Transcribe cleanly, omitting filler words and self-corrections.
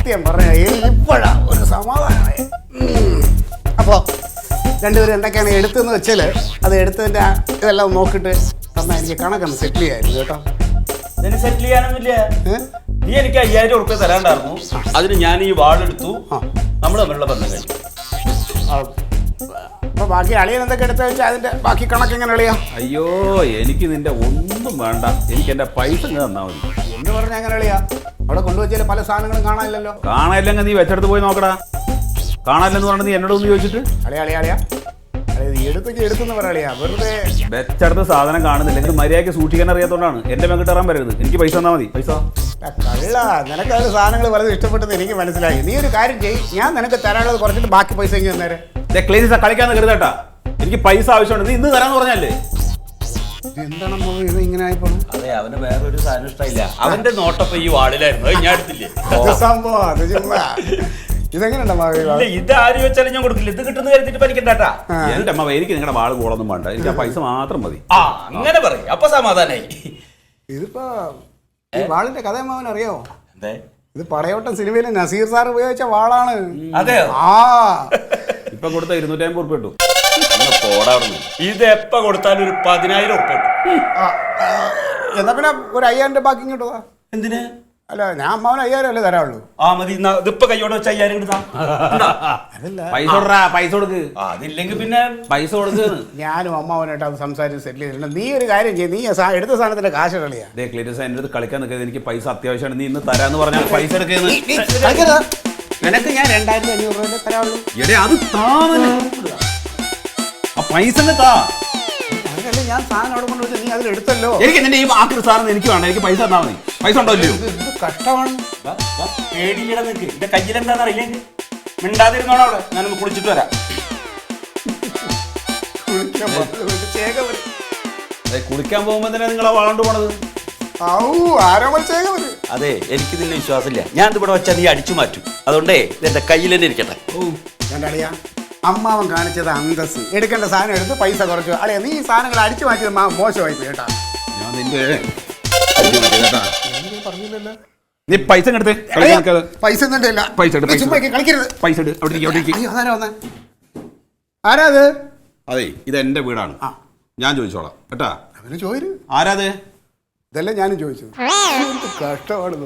സത്യം പറഞ്ഞ ഇപ്പോഴാ ഒരു സമാധാനമായി. അപ്പോൾ രണ്ടുപേരും എന്തൊക്കെയാണ് എടുത്തെന്ന് വെച്ചാൽ അത് എടുത്തതിൻ്റെ ഇതെല്ലാം നോക്കിയിട്ട് തന്നാൽ എനിക്ക് കണക്കൊന്ന് സെറ്റിൽ ചെയ്യായിരുന്നു കേട്ടോ. ഇതിന് സെറ്റിൽ ചെയ്യാനൊന്നുമില്ല. നീ എനിക്ക് 5000 ഉറുപ്പിക തരാണ്ടായിരുന്നു. അതിന് ഞാൻ ഈ വാളെടുത്തു. നമ്മൾ തമ്മിലുള്ള ബന്ധം കഴിഞ്ഞു. അപ്പോൾ ബാക്കി അളിയൻ എന്തൊക്കെ എടുത്തു വെച്ചാൽ അതിൻ്റെ ബാക്കി കണക്ക് എങ്ങനെ അളിയാ? അയ്യോ, എനിക്ക് നിന്റെ ഒന്നും വേണ്ട. എനിക്ക് എൻ്റെ പൈസ തന്നാൽ മതി. എന്ന് പറഞ്ഞാൽ എങ്ങനെ അളിയാ? അവിടെ കൊണ്ടുവച്ചാൽ പല സാധനങ്ങളും കാണാനില്ലല്ലോ. കാണാനില്ലെങ്കിൽ നീ വെച്ചെടുത്ത് പോയി നോക്കടാ. കാണാനില്ലെന്ന് പറഞ്ഞാൽ നീ എന്നോടൊന്ന് ചോദിച്ചിട്ട് അളിയാ എടുത്തെന്ന് പറയാ. വെറുതെ വെച്ചെടുത്ത സാധനം കാണുന്നില്ലെങ്കിൽ മര്യാദയ്ക്ക് സൂക്ഷിക്കാൻ അറിയാത്തോണ്ടാണ്. എന്റെ മെങ്കിട്ട് ഇറാൻ വരരുത്. എനിക്ക് പൈസ തന്നാൽ മതി. പൈസ കള്ള. നിനക്കത് സാധനങ്ങൾ വളരെ ഇഷ്ടപ്പെട്ടെന്ന് എനിക്ക് മനസ്സിലായി. നീ ഒരു കാര്യം ചെയ്യ്, ഞാൻ നിനക്ക് തരാനുള്ളത് കുറച്ചിട്ട് ബാക്കി പൈസ എങ്കിൽ തന്നേരെ. ക്ലീനിസ കളിക്കാന്ന് കരുതേട്ടാ. എനിക്ക് പൈസ ആവശ്യമുണ്ട്. നീ ഇന്ന് തരാന്ന് പറഞ്ഞല്ലേ. എന്താണോ ഇത് ഇങ്ങനെ ആയിപ്പോണം? അതെ, അവന് വേറൊരു സാധനം ഇഷ്ടമില്ല. അവന്റെ നോട്ടൊപ്പം ഈ വാർഡിലായിരുന്നു. ഞാൻ എടുത്തില്ലേ സംഭവം. അത് ചുമ്മാ ഇതെങ്ങനെയുണ്ടാ? ഇത് ആര് വെച്ചാലും ഞാൻ കൊടുക്കില്ല. ഇത് കിട്ടുന്ന കരുതിട്ട് പഠിക്കണ്ടാ. എന്റെ അമ്മ, എനിക്ക് നിങ്ങളുടെ വാള് കൂടൊന്നും വേണ്ട. എനിക്ക് ആ പൈസ മാത്രം മതി. ആ, അങ്ങനെ പറയും. അപ്പൊ സമാധാനായി. ഇതിപ്പോ ഈ വാളിന്റെ കഥ അമ്മാവൻ അറിയാമോ? അതെ, ഇത് പടയോട്ടം സിനിമയിലെ നസീർ സാർ ഉപയോഗിച്ച വാളാണ്. അതെ. ആ ഇപ്പൊ കൊടുത്ത 250 ഉറുപ്പിക കിട്ടും. ഇത് എപ്പ കൊടുത്താലും ഒരു 10000 ഉറുപ്പിക കിട്ടും. എന്നാ പിന്നെ ഒരു 5000 രൂപ ബാക്കി ഇങ്ങോട്ട്. എന്തിന്? അല്ല, ഞാൻ അമ്മാവന് 5000 അല്ലേ തരാവുള്ളൂ. ആ മതി. ഇതിപ്പോ കയ്യോടെ വെച്ച് 5000 കിട്ടാ. പൈസ കൊടുക്ക്. അതില്ലെങ്കിൽ പിന്നെ പൈസ കൊടുക്ക്. ഞാനും അമ്മാവനായിട്ട് അത് സംസാരിച്ച് സെറ്റിൽ ചെയ്തിട്ടുണ്ട്. നീ ഒരു കാര്യം ചെയ്യും, നീ എടുത്ത സാധനത്തിന്റെ കാശ് കളിയാ. ക്ലീറ്റസ് എന്റെ അടുത്ത് കളിക്കാൻ നിൽക്കുന്നത്. എനിക്ക് പൈസ അത്യാവശ്യമാണ്. നീ ഇന്ന് തരാന്ന് പറഞ്ഞാൽ പൈസ എടുക്കുന്നത്. നിനക്ക് ഞാൻ 2500 രൂപ തരാവുള്ളൂ. എടേ, അത് താ. ആ പൈസ താ. അതല്ലേ ഞാൻ സാധനം അവിടെ കൊണ്ടുവച്ച് നീ അതിൽ എടുത്തല്ലോ. എനിക്ക് നിന്റെ ഈ ആക്കി സാധനം എനിക്ക് വേണ്ട. എനിക്ക് പൈസ തന്നാ മതി. പൈസ ഉണ്ടോ ഇല്ലയോ? ഇത് കഷ്ടമാണ്. പേടിയിട നിൽക്ക്. എന്റെ കയ്യിലെന്താന്ന് അറിയില്ലെങ്കിൽ മിണ്ടാതിരുന്നോളൂ. അവിടെ ഞാനൊന്ന് കുളിച്ചിട്ട് വരാം. കുളിക്കാൻ പോകുമ്പോ തന്നെ നിങ്ങളെ വളണ്ട് പോണത്. അതെ, എനിക്ക് നിന്നെ വിശ്വാസമില്ല. ഞാൻ ഇവിടെ വെച്ചാൽ നീ അടിച്ചു മാറ്റും. അതുകൊണ്ടേ എന്റെ കയ്യിൽ തന്നെ ഇരിക്കട്ടെ. അളിയാ, അമ്മാവൻ കാണിച്ചത് അന്തസ്. എടുക്കേണ്ട സാധനം എടുത്ത് പൈസ കുറച്ചു. അളിയാ, നീ ഈ സാധനങ്ങൾ അടിച്ചു മാറ്റിയത് മോശമായി പോയി കേട്ടാ. ഞാൻ നിന്റെ പറഞ്ഞില്ലല്ലോ. നീ പൈസ എടുത്തേ. പൈസ ഒന്നും കളിക്കരുത്. പൈസ ആരാ അത്? അതെ, ഇത് എന്റെ വീടാണ്. ഞാൻ ചോദിച്ചോളാം കേട്ടാ. അവന് ചോദിച്ചു. ആരാത്? ഇതല്ലേ ഞാനും ചോദിച്ചത്. കഷ്ടമാണ്.